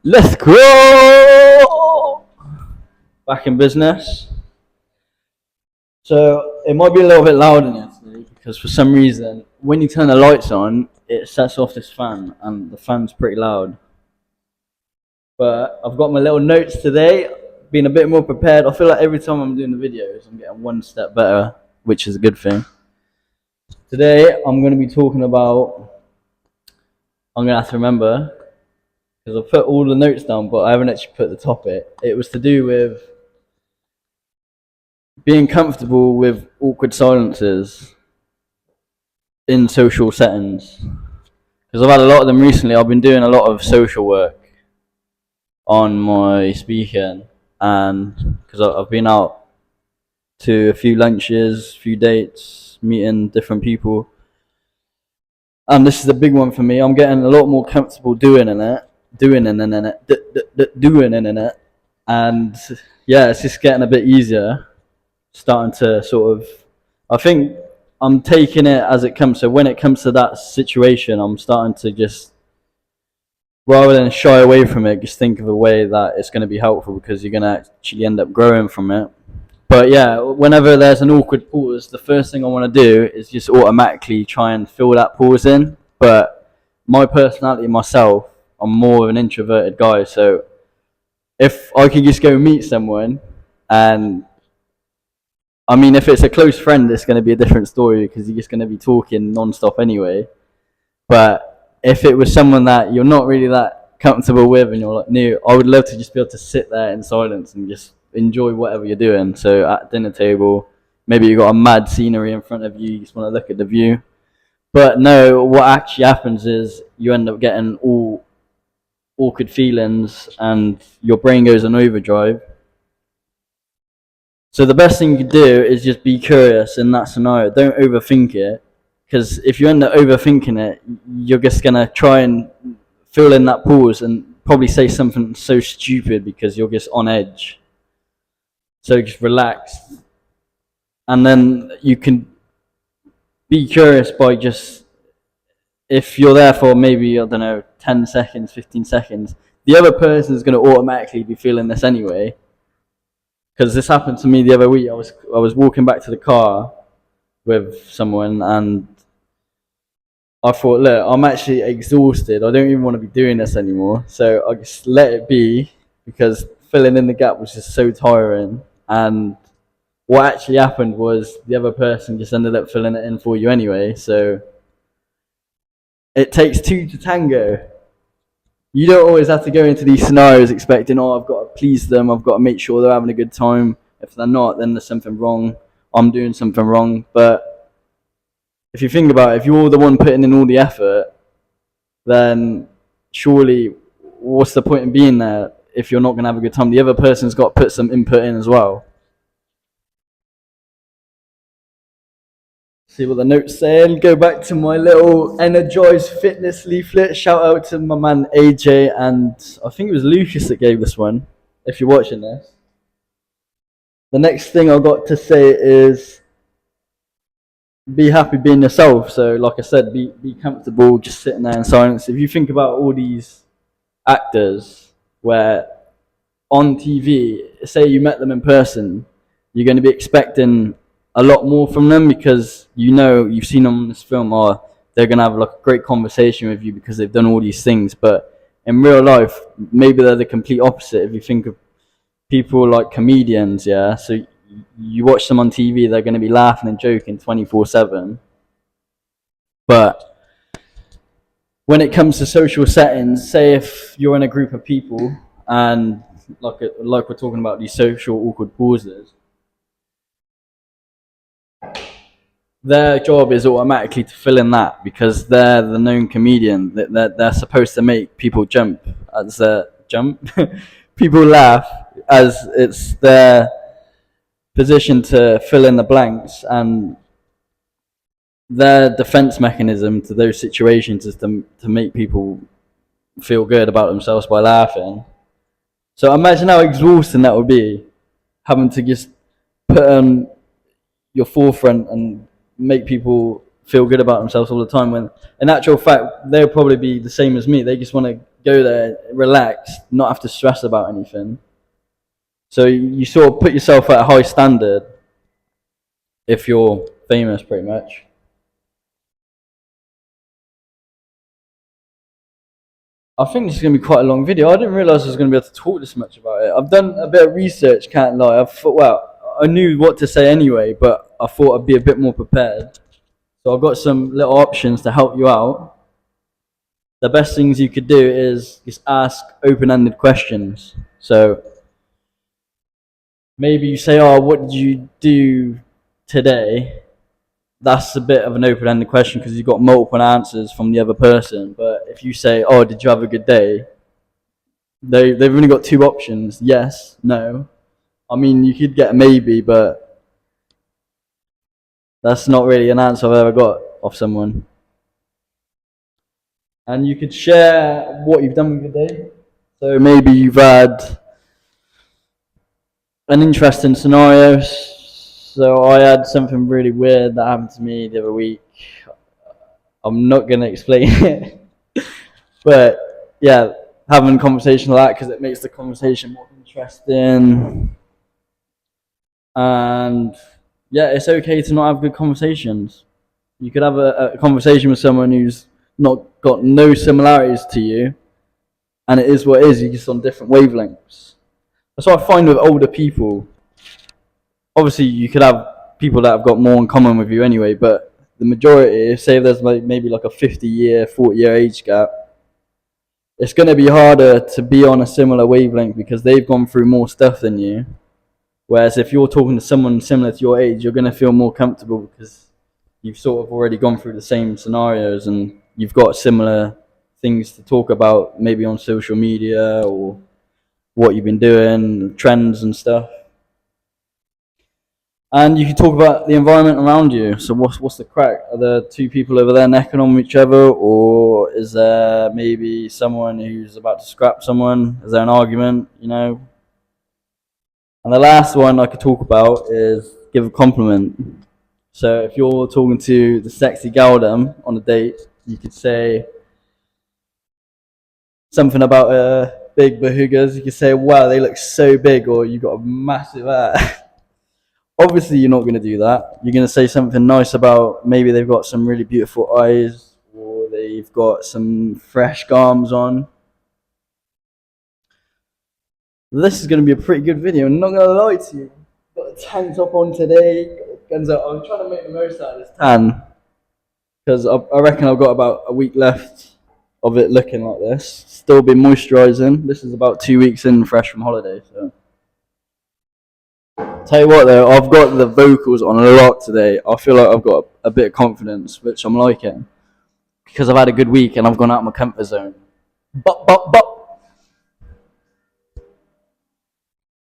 Let's go! Back in business. So it might be a little bit loud in here today because for some reason, when you turn the lights on, it sets off this fan, and the fan's pretty loud. But I've got my little notes today, being a bit more prepared. I feel like every time I'm doing the videos, I'm getting one step better, which is a good thing. Today, I'm going to be talking about. I'm going to have to remember because I put all the notes down, but I haven't actually put the topic. It was to do with being comfortable with awkward silences in social settings. Because I've had a lot of them recently. I've been doing a lot of social work on my speaking, and because I've been out to a few lunches, a few dates, meeting different people. And this is a big one for me. I'm getting a lot more comfortable doing it. And yeah, it's just getting a bit easier. Starting to sort of, I think I'm taking it as it comes. So when it comes to that situation, I'm starting to just, rather than shy away from it, just think of a way that it's going to be helpful because you're going to actually end up growing from it. But yeah, whenever there's an awkward pause, the first thing I want to do is just automatically try and fill that pause in. But my personality, myself, I'm more of an introverted guy. So if I can just go meet someone, and I mean, if it's a close friend, it's going to be a different story because you're just going to be talking non-stop anyway. But if it was someone that you're not really that comfortable with and you're like new, I would love to just be able to sit there in silence and just enjoy whatever you're doing. So at dinner table, maybe you've got a mad scenery in front of you, you just want to look at the view. But no, what actually happens is you end up getting all awkward feelings and your brain goes on overdrive. So the best thing you can do is just be curious in that scenario. Don't overthink it, because if you end up overthinking it, you're just going to try and fill in that pause and probably say something so stupid because you're just on edge. So just relax. And then you can be curious by just, if you're there for maybe, I don't know, 10 seconds, 15 seconds, the other person is going to automatically be feeling this anyway. Because this happened to me the other week. I was walking back to the car with someone, and I thought, look, I'm actually exhausted. I don't even want to be doing this anymore. So I just let it be because filling in the gap was just so tiring. And what actually happened was the other person just ended up filling it in for you anyway. So it takes two to tango. You don't always have to go into these scenarios expecting, oh, I've got to please them, I've got to make sure they're having a good time. If they're not, then there's something wrong. I'm doing something wrong. But if you think about it, if you're the one putting in all the effort, then surely what's the point in being there if you're not going to have a good time? The other person's got to put some input in as well. See what the note's saying. Go back to my little Energize Fitness leaflet. Shout out to my man AJ, and I think it was Lucas that gave this one, if you're watching this. The next thing I got to say is be happy being yourself. So like I said, be comfortable just sitting there in silence. If you think about all these actors where on TV, say you met them in person, you're going to be expecting a lot more from them because you know you've seen them in this film, or they're going to have like a great conversation with you because they've done all these things. But in real life, maybe they're the complete opposite. If you think of people like comedians, yeah, so you watch them on TV, they're going to be laughing and joking 24/7. But when it comes to social settings, say if you're in a group of people and like we're talking about these social awkward pauses, their job is automatically to fill in that because they're the known comedian. They're supposed to make people jump as people laugh, as it's their position to fill in the blanks, and their defense mechanism to those situations is to make people feel good about themselves by laughing. So imagine how exhausting that would be, having to just put on your forefront and make people feel good about themselves all the time, when in actual fact they'll probably be the same as me. They just want to go there, relax, not have to stress about anything. So you sort of put yourself at a high standard if you're famous, pretty much. I think this is going to be quite a long video. I didn't realise I was going to be able to talk this much about it. I've done a bit of research, can't lie. I thought, well, I knew what to say anyway, but I thought I'd be a bit more prepared. So I've got some little options to help you out. The best things you could do is just ask open-ended questions. So maybe you say, oh, what did you do today? That's a bit of an open-ended question because you've got multiple answers from the other person. But if you say, oh, did you have a good day? They've only got two options, yes, no. I mean, you could get a maybe, but that's not really an answer I've ever got off someone. And you could share what you've done with your day. So maybe you've had an interesting scenario. So I had something really weird that happened to me the other week. I'm not going to explain it. But yeah, having a conversation like that because it makes the conversation more interesting. And yeah, it's okay to not have good conversations. You could have a conversation with someone who's not got no similarities to you, and it is what it is. You're just on different wavelengths. That's what I find with older people. Obviously, you could have people that have got more in common with you anyway, but the majority, say if there's maybe like a 50-year, 40-year age gap, it's going to be harder to be on a similar wavelength because they've gone through more stuff than you. Whereas if you're talking to someone similar to your age, you're going to feel more comfortable because you've sort of already gone through the same scenarios and you've got similar things to talk about, maybe on social media or what you've been doing, trends and stuff. And you can talk about the environment around you. So what's the crack? Are there two people over there necking on each other, or is there maybe someone who's about to scrap someone? Is there an argument, you know? And the last one I could talk about is give a compliment. So if you're talking to the sexy galdem on a date, you could say something about big bahugas. You could say, wow, they look so big, or you got a massive ass. Obviously, you're not going to do that. You're going to say something nice about maybe they've got some really beautiful eyes, or they've got some fresh garms on. This is going to be a pretty good video. I'm not going to lie to you. Got a tank top on today. Guns up. I'm trying to make the most out of this tan because I reckon I've got about a week left of it looking like this. Still been moisturising. This is about 2 weeks in, fresh from holiday. So. Tell you what though, I've got the vocals on a lot today. I feel like I've got a bit of confidence, which I'm liking. Because I've had a good week and I've gone out of my comfort zone. Bop, bop, bop.